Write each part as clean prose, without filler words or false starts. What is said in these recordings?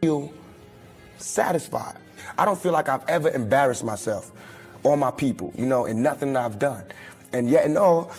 feel satisfied. I don't feel like I've ever embarrassed myself or my people, you know, in nothing that I've done. And yet, no,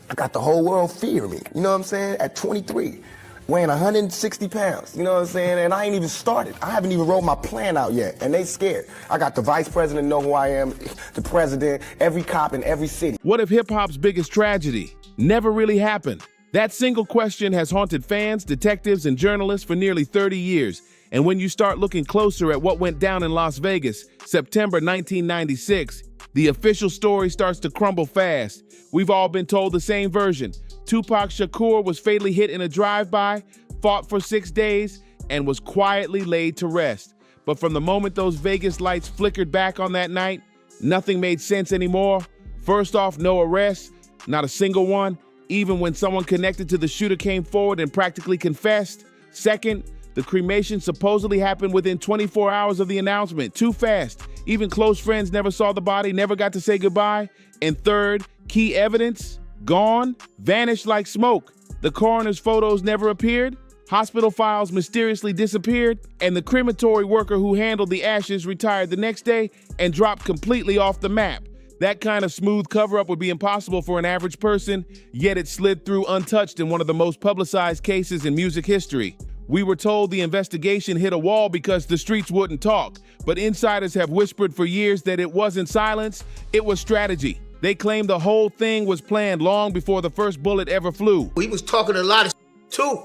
I got the whole world fearing me, you know what I'm saying? At 23, weighing 160 pounds, you know what I'm saying? And I ain't even started. I haven't even wrote my plan out yet, and they scared. I got the vice president know who I am, the president, every cop in every city. What if hip-hop's biggest tragedy never really happened? That single question has haunted fans, detectives, and journalists for nearly 30 years. And when you start looking closer at what went down in Las Vegas, September 1996, the official story starts to crumble fast. We've all been told the same version. Tupac Shakur was fatally hit in a drive-by, fought for 6 days, and was quietly laid to rest. But from the moment those Vegas lights flickered back on that night, nothing made sense anymore. First off, no arrests, not a single one, even when someone connected to the shooter came forward and practically confessed. Second, the cremation supposedly happened within 24 hours of the announcement. Too fast. Even close friends never saw the body, never got to say goodbye. And third, key evidence, gone, vanished like smoke. The coroner's photos never appeared. Hospital files mysteriously disappeared. And the crematory worker who handled the ashes retired the next day and dropped completely off the map. That kind of smooth cover-up would be impossible for an average person, yet it slid through untouched in one of the most publicized cases in music history. We were told the investigation hit a wall because the streets wouldn't talk, but insiders have whispered for years that it wasn't silence, it was strategy. They claim the whole thing was planned long before the first bullet ever flew. He was talking a lot of too.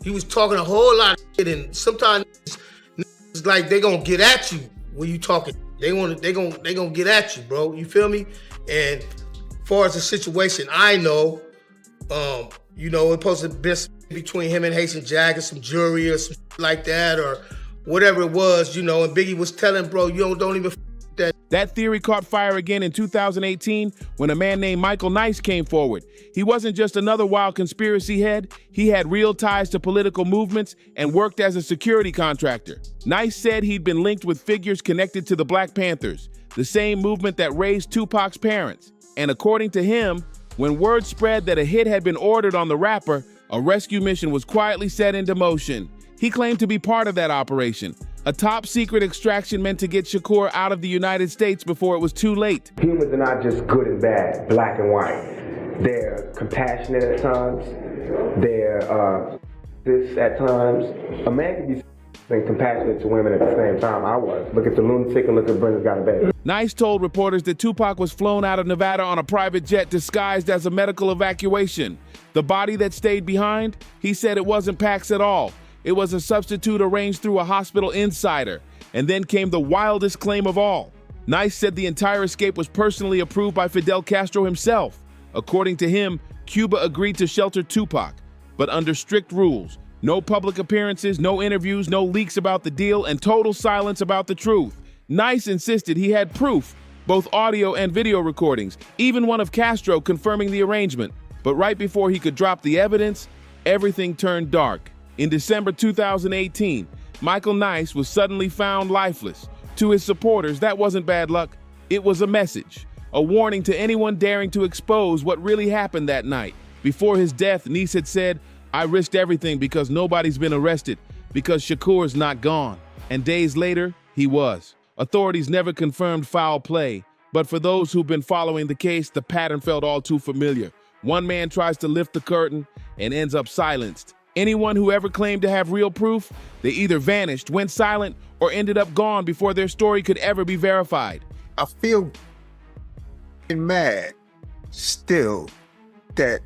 He was talking a whole lot of shit, and sometimes it's like they gonna get at you when you talking. They gonna get at you, bro. You feel me? And as far as the situation, I know, you know, it's supposed to be between him and Haitian Jack and some jury or some shit like that or whatever it was, you know. And Biggie was telling, bro, you don't even that. That theory caught fire again in 2018 when a man named Michael Nice came forward. He wasn't just another wild conspiracy head. He had real ties to political movements and worked as a security contractor. Nice said he'd been linked with figures connected to the Black Panthers, the same movement that raised Tupac's parents. And according to him, when word spread that a hit had been ordered on the rapper, a rescue mission was quietly set into motion. He claimed to be part of that operation, a top-secret extraction meant to get Shakur out of the United States before it was too late. Humans are not just good and bad, black and white. They're compassionate at times. They're this at times. A man can be compassionate to women at the same time. I was. Look at the lunatic and look at Brenda's got a baby. Nice told reporters that Tupac was flown out of Nevada on a private jet disguised as a medical evacuation. The body that stayed behind, he said it wasn't Pac's at all. It was a substitute arranged through a hospital insider. And then came the wildest claim of all. Nice said the entire escape was personally approved by Fidel Castro himself. According to him, Cuba agreed to shelter Tupac, but under strict rules. No public appearances, no interviews, no leaks about the deal, and total silence about the truth. Nice insisted he had proof, both audio and video recordings, even one of Castro confirming the arrangement. But right before he could drop the evidence, everything turned dark. In December 2018, Michael Nice was suddenly found lifeless. To his supporters, that wasn't bad luck. It was a message, a warning to anyone daring to expose what really happened that night. Before his death, Nice had said, "I risked everything because nobody's been arrested, because Shakur's not gone." And days later, he was. Authorities never confirmed foul play, but for those who've been following the case, the pattern felt all too familiar. One man tries to lift the curtain and ends up silenced. Anyone who ever claimed to have real proof, they either vanished, went silent, or ended up gone before their story could ever be verified. I feel mad still that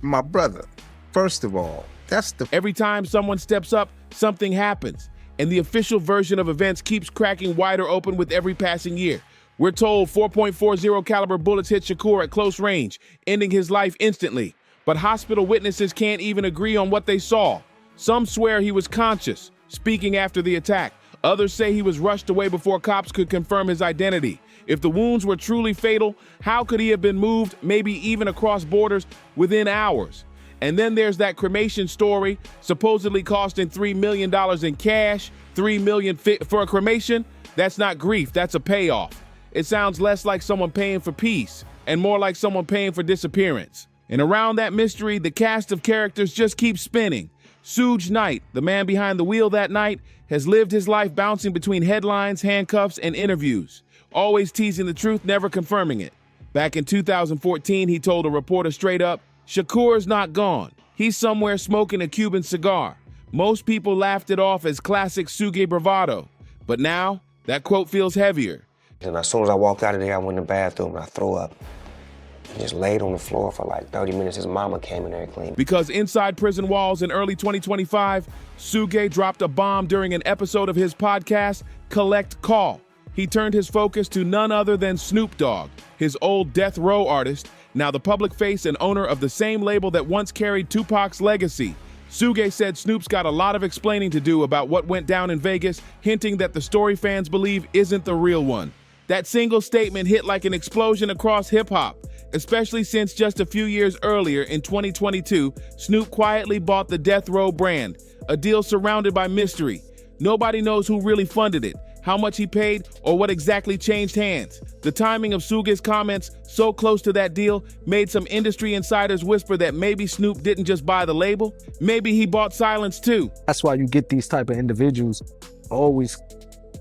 my brother, first of all, that's the... Every time someone steps up, something happens. And the official version of events keeps cracking wider open with every passing year. We're told 4.40 caliber bullets hit Shakur at close range, ending his life instantly. But hospital witnesses can't even agree on what they saw. Some swear he was conscious, speaking after the attack. Others say he was rushed away before cops could confirm his identity. If the wounds were truly fatal, how could he have been moved, maybe even across borders, within hours? And then there's that cremation story, supposedly costing $3 million in cash, $3 million for a cremation. That's not grief, that's a payoff. It sounds less like someone paying for peace and more like someone paying for disappearance. And around that mystery, the cast of characters just keeps spinning. Suge Knight, the man behind the wheel that night, has lived his life bouncing between headlines, handcuffs, and interviews, always teasing the truth, never confirming it. Back in 2014, he told a reporter straight up, "Shakur's not gone. He's somewhere smoking a Cuban cigar." Most people laughed it off as classic Suge bravado. But now, that quote feels heavier. And as soon as I walked out of there, I went in the bathroom and I threw up. I just laid on the floor for like 30 minutes. His mama came in there and cleaned. Because inside prison walls in early 2025, Suge dropped a bomb during an episode of his podcast, Collect Call. He turned his focus to none other than Snoop Dogg, his old death row artist, now the public face and owner of the same label that once carried Tupac's legacy. Suge said Snoop's got a lot of explaining to do about what went down in Vegas, hinting that the story fans believe isn't the real one. That single statement hit like an explosion across hip-hop, especially since just a few years earlier in 2022, Snoop quietly bought the Death Row brand, a deal surrounded by mystery. Nobody knows who really funded it, how much he paid, or what exactly changed hands. The timing of Suge's comments so close to that deal made some industry insiders whisper that maybe Snoop didn't just buy the label, maybe he bought silence too. That's why you get these type of individuals always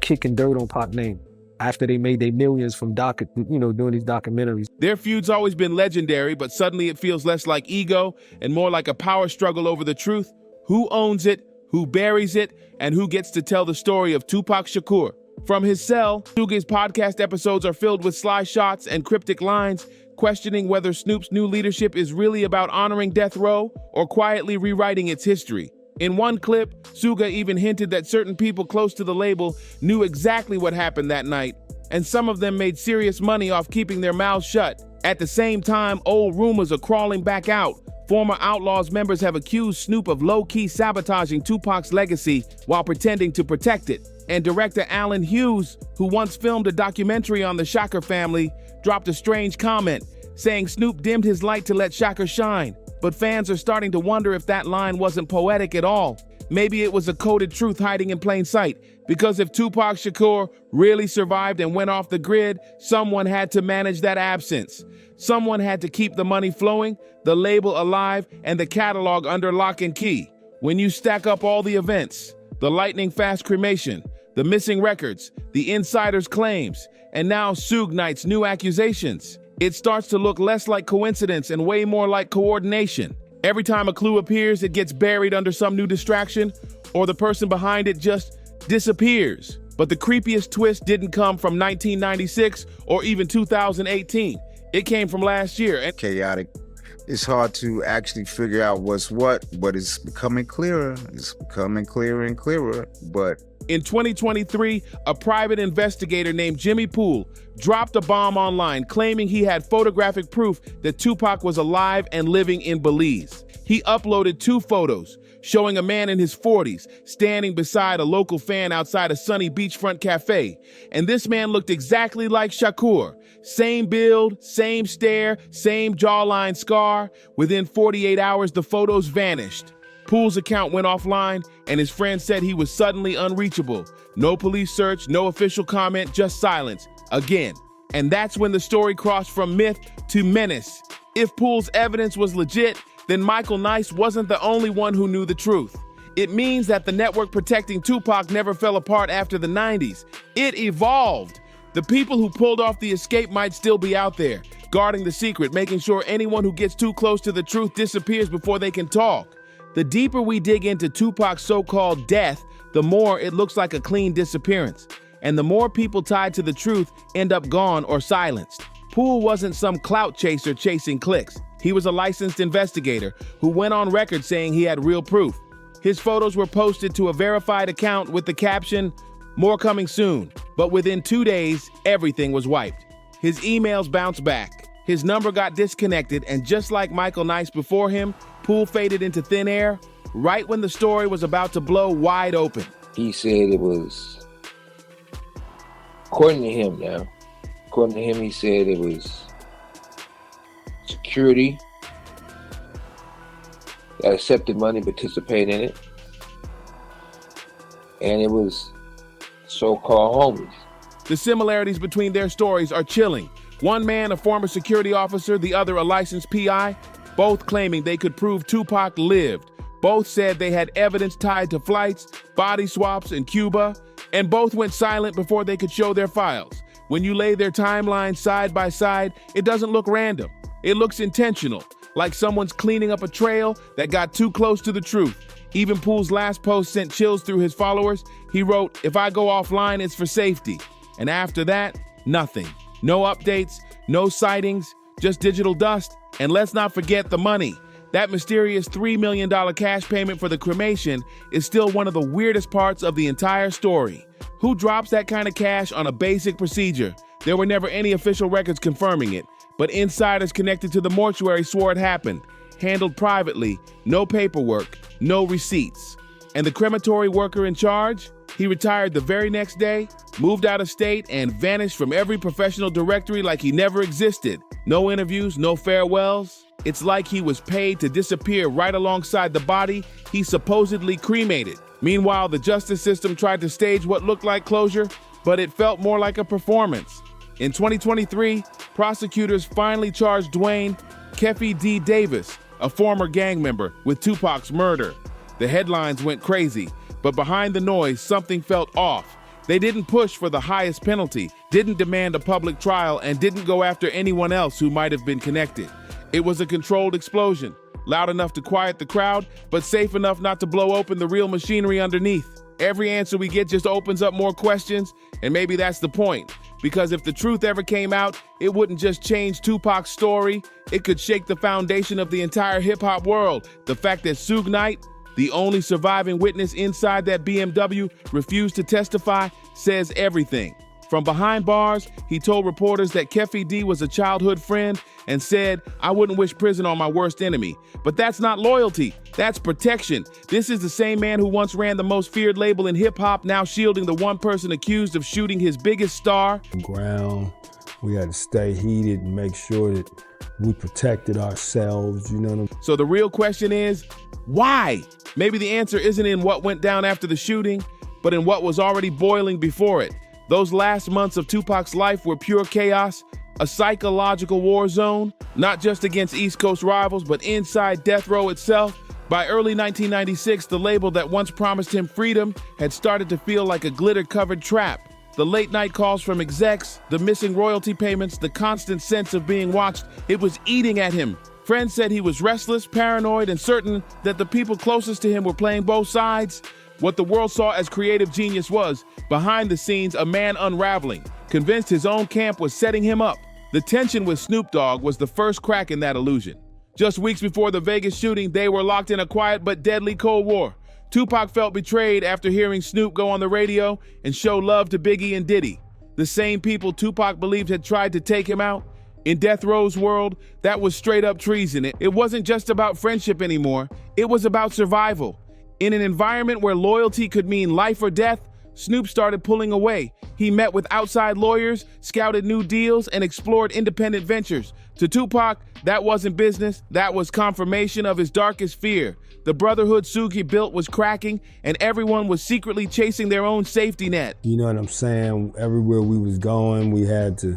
kicking dirt on Pac name after they made their millions from doing these documentaries. Their feud's always been legendary, but suddenly it feels less like ego and more like a power struggle over the truth. Who owns it, who buries it, and who gets to tell the story of Tupac Shakur? From his cell, Suge's podcast episodes are filled with sly shots and cryptic lines, questioning whether Snoop's new leadership is really about honoring Death Row or quietly rewriting its history. In one clip, Suge even hinted that certain people close to the label knew exactly what happened that night, and some of them made serious money off keeping their mouths shut. At the same time, old rumors are crawling back out. Former Outlaws members have accused Snoop of low-key sabotaging Tupac's legacy while pretending to protect it. And director Alan Hughes, who once filmed a documentary on the Shakur family, dropped a strange comment, saying Snoop dimmed his light to let Shakur shine. But fans are starting to wonder if that line wasn't poetic at all. Maybe it was a coded truth hiding in plain sight. Because if Tupac Shakur really survived and went off the grid, someone had to manage that absence. Someone had to keep the money flowing, the label alive, and the catalog under lock and key. When you stack up all the events, the lightning-fast cremation, the missing records, the insider's claims, and now Suge Knight's new accusations, it starts to look less like coincidence and way more like coordination. Every time a clue appears, it gets buried under some new distraction, or the person behind it just disappears. But the creepiest twist didn't come from 1996 or even 2018. It came from last year. Chaotic. It's hard to actually figure out what's what, but it's becoming clearer. It's becoming clearer and clearer, but in 2023, a private investigator named Jimmy Poole dropped a bomb online claiming he had photographic proof that Tupac was alive and living in Belize. He uploaded 2 photos showing a man in his 40s standing beside a local fan outside a sunny beachfront cafe. And this man looked exactly like Shakur. Same build, same stare, same jawline scar. Within 48 hours, the photos vanished. Poole's account went offline, and his friend said he was suddenly unreachable. No police search, no official comment, just silence. Again. And that's when the story crossed from myth to menace. If Poole's evidence was legit, then Michael Nice wasn't the only one who knew the truth. It means that the network protecting Tupac never fell apart after the 90s. It evolved. The people who pulled off the escape might still be out there, guarding the secret, making sure anyone who gets too close to the truth disappears before they can talk. The deeper we dig into Tupac's so-called death, the more it looks like a clean disappearance. And the more people tied to the truth end up gone or silenced. Poole wasn't some clout chaser chasing clicks. He was a licensed investigator who went on record saying he had real proof. His photos were posted to a verified account with the caption, "More coming soon." But within 2 days, everything was wiped. His emails bounced back. His number got disconnected, and just like Michael Nice before him, Poole faded into thin air right when the story was about to blow wide open. He said it was, according to him, he said it was security that accepted money, participated in it, and it was so-called homies. The similarities between their stories are chilling. One man, a former security officer, the other a licensed PI, both claiming they could prove Tupac lived. Both said they had evidence tied to flights, body swaps in Cuba, and both went silent before they could show their files. When you lay their timelines side by side, it doesn't look random. It looks intentional, like someone's cleaning up a trail that got too close to the truth. Even Poole's last post sent chills through his followers. He wrote, "If I go offline, it's for safety." And after that, nothing. No updates, no sightings, just digital dust. And let's not forget the money. That mysterious $3 million cash payment for the cremation is still one of the weirdest parts of the entire story. Who drops that kind of cash on a basic procedure? There were never any official records confirming it, but insiders connected to the mortuary swore it happened. Handled privately, no paperwork, no receipts. And the crematory worker in charge? He retired the very next day, moved out of state, and vanished from every professional directory like he never existed. No interviews, no farewells. It's like he was paid to disappear right alongside the body he supposedly cremated. Meanwhile, the justice system tried to stage what looked like closure, but it felt more like a performance. In 2023, prosecutors finally charged Dwayne Keffe D. Davis, a former gang member, with Tupac's murder. The headlines went crazy, but behind the noise, something felt off. They didn't push for the highest penalty, didn't demand a public trial, and didn't go after anyone else who might have been connected. It was a controlled explosion, loud enough to quiet the crowd, but safe enough not to blow open the real machinery underneath. Every answer we get just opens up more questions, and maybe that's the point. Because if the truth ever came out, it wouldn't just change Tupac's story, it could shake the foundation of the entire hip-hop world. The fact that Suge Knight, the only surviving witness inside that BMW, refused to testify says everything. From behind bars, he told reporters that Keffe D was a childhood friend and said, "I wouldn't wish prison on my worst enemy." But that's not loyalty, that's protection. This is the same man who once ran the most feared label in hip-hop, now shielding the one person accused of shooting his biggest star. Ground, we had to stay heated and make sure that we protected ourselves, you know what I mean? So the real question is, why? Maybe the answer isn't in what went down after the shooting, but in what was already boiling before it. Those last months of Tupac's life were pure chaos, a psychological war zone, not just against East Coast rivals, but inside death row itself. By early 1996, the label that once promised him freedom had started to feel like a glitter-covered trap. The late-night calls from execs, the missing royalty payments, the constant sense of being watched, it was eating at him. Friends said he was restless, paranoid, and certain that the people closest to him were playing both sides. What the world saw as creative genius was, behind the scenes, a man unraveling, convinced his own camp was setting him up. The tension with Snoop Dogg was the first crack in that illusion. Just weeks before the Vegas shooting, they were locked in a quiet but deadly Cold War. Tupac felt betrayed after hearing Snoop go on the radio and show love to Biggie and Diddy. The same people Tupac believed had tried to take him out. In Death Row's world, that was straight up treason. It wasn't just about friendship anymore, it was about survival. In an environment where loyalty could mean life or death, Snoop started pulling away. He met with outside lawyers, scouted new deals, and explored independent ventures. To Tupac, that wasn't business, that was confirmation of his darkest fear. The brotherhood Suge built was cracking, and everyone was secretly chasing their own safety net. You know what I'm saying? Everywhere we was going, we had to,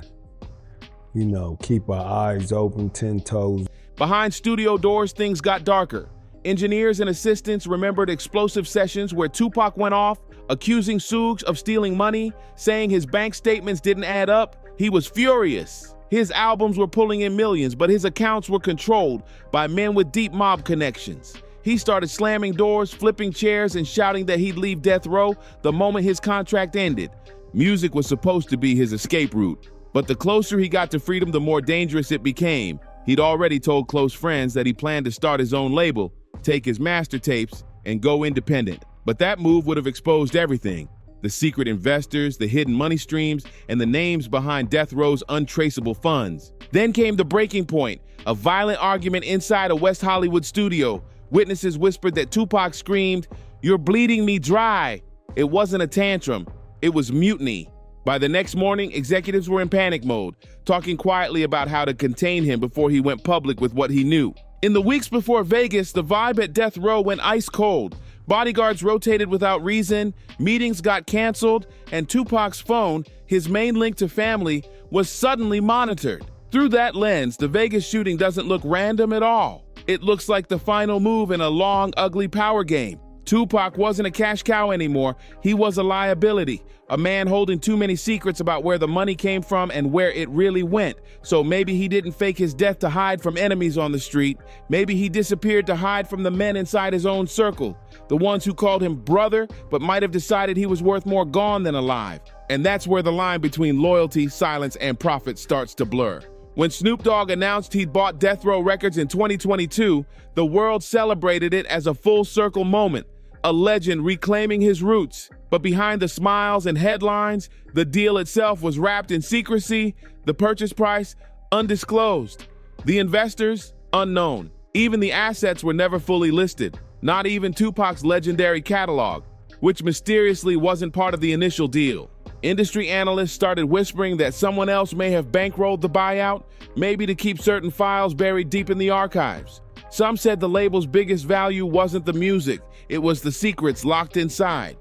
keep our eyes open, 10 toes. Behind studio doors, things got darker. Engineers and assistants remembered explosive sessions where Tupac went off, accusing Suge of stealing money, saying his bank statements didn't add up. He was furious. His albums were pulling in millions, but his accounts were controlled by men with deep mob connections. He started slamming doors, flipping chairs, and shouting that he'd leave death row the moment his contract ended. Music was supposed to be his escape route, but the closer he got to freedom, the more dangerous it became. He'd already told close friends that he planned to start his own label, take his master tapes, and go independent. But that move would have exposed everything. The secret investors, the hidden money streams, and the names behind Death Row's untraceable funds. Then came the breaking point, a violent argument inside a West Hollywood studio. Witnesses whispered that Tupac screamed, "You're bleeding me dry." It wasn't a tantrum, it was mutiny. By the next morning, executives were in panic mode, talking quietly about how to contain him before he went public with what he knew. In the weeks before Vegas, the vibe at Death Row went ice cold. Bodyguards rotated without reason, meetings got canceled, and Tupac's phone, his main link to family, was suddenly monitored. Through that lens, the Vegas shooting doesn't look random at all. It looks like the final move in a long, ugly power game. Tupac wasn't a cash cow anymore. He was a liability, a man holding too many secrets about where the money came from and where it really went. So maybe he didn't fake his death to hide from enemies on the street. Maybe he disappeared to hide from the men inside his own circle, the ones who called him brother, but might have decided he was worth more gone than alive. And that's where the line between loyalty, silence, and profit starts to blur. When Snoop Dogg announced he'd bought Death Row Records in 2022, the world celebrated it as a full-circle moment, a legend reclaiming his roots. But behind the smiles and headlines, the deal itself was wrapped in secrecy, the purchase price undisclosed, the investors unknown. Even the assets were never fully listed, not even Tupac's legendary catalog, which mysteriously wasn't part of the initial deal. Industry analysts started whispering that someone else may have bankrolled the buyout, maybe to keep certain files buried deep in the archives. Some said the label's biggest value wasn't the music, it was the secrets locked inside.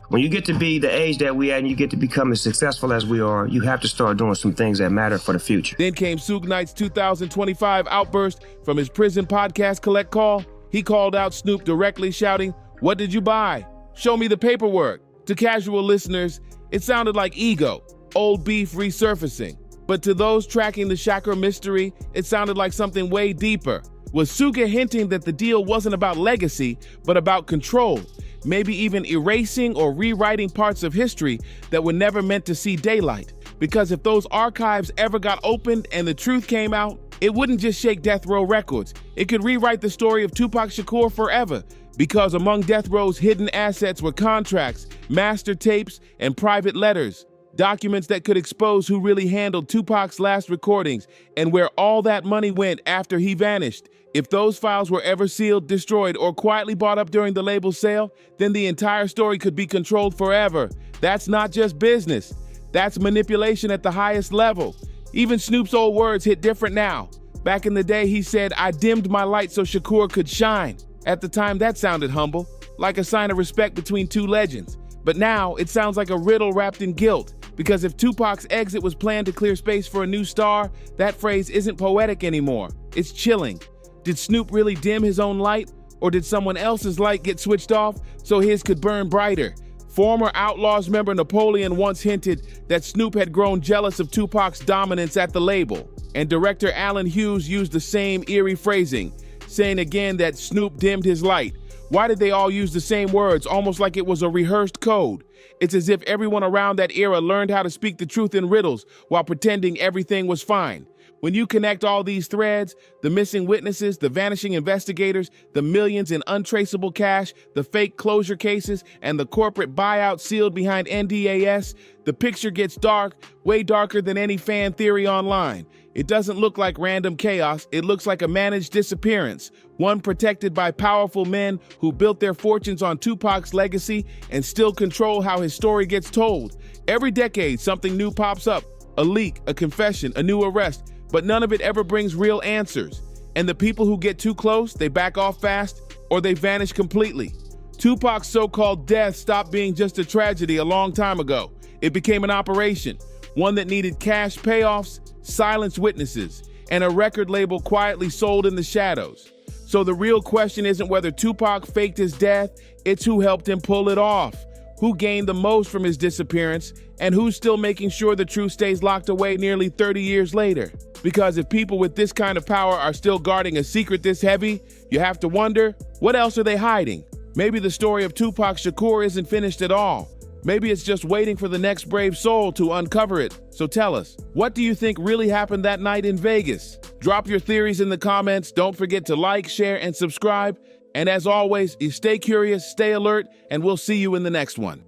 When you get to be the age that we at and you get to become as successful as we are, you have to start doing some things that matter for the future. Then came Suge Knight's 2025 outburst from his prison podcast Collect Call. He called out Snoop directly, shouting, "What did you buy? Show me the paperwork." To casual listeners, it sounded like ego, old beef resurfacing. But to those tracking the Shakur mystery, it sounded like something way deeper. Was Suge hinting that the deal wasn't about legacy, but about control? Maybe even erasing or rewriting parts of history that were never meant to see daylight? Because if those archives ever got opened and the truth came out, it wouldn't just shake Death Row Records. It could rewrite the story of Tupac Shakur forever. Because among Death Row's hidden assets were contracts, master tapes, and private letters, documents that could expose who really handled Tupac's last recordings and where all that money went after he vanished. If those files were ever sealed, destroyed, or quietly bought up during the label's sale, then the entire story could be controlled forever. That's not just business. That's manipulation at the highest level. Even Snoop's old words hit different now. Back in the day, he said, "I dimmed my light so Shakur could shine." At the time, that sounded humble, like a sign of respect between two legends. But now, it sounds like a riddle wrapped in guilt. Because if Tupac's exit was planned to clear space for a new star, that phrase isn't poetic anymore. It's chilling. Did Snoop really dim his own light? Or did someone else's light get switched off so his could burn brighter? Former Outlaws member Napoleon once hinted that Snoop had grown jealous of Tupac's dominance at the label. And director Alan Hughes used the same eerie phrasing, saying again that Snoop dimmed his light. Why did they all use the same words, almost like it was a rehearsed code? It's as if everyone around that era learned how to speak the truth in riddles while pretending everything was fine. When you connect all these threads, the missing witnesses, the vanishing investigators, the millions in untraceable cash, the fake closure cases, and the corporate buyout sealed behind NDAS, the picture gets dark, way darker than any fan theory online. It doesn't look like random chaos, it looks like a managed disappearance, one protected by powerful men who built their fortunes on Tupac's legacy and still control how his story gets told. Every decade, something new pops up, a leak, a confession, a new arrest, but none of it ever brings real answers. And the people who get too close, they back off fast, or they vanish completely. Tupac's so-called death stopped being just a tragedy a long time ago. It became an operation, one that needed cash payoffs, silenced witnesses, and a record label quietly sold in the shadows. So the real question isn't whether Tupac faked his death, it's who helped him pull it off. Who gained the most from his disappearance, and who's still making sure the truth stays locked away nearly 30 years later? Because if people with this kind of power are still guarding a secret this heavy, you have to wonder, what else are they hiding? Maybe the story of Tupac Shakur isn't finished at all. Maybe it's just waiting for the next brave soul to uncover it. So tell us, what do you think really happened that night in Vegas? Drop your theories in the comments. Don't forget to like, share, and subscribe. And as always, you stay curious, stay alert, and we'll see you in the next one.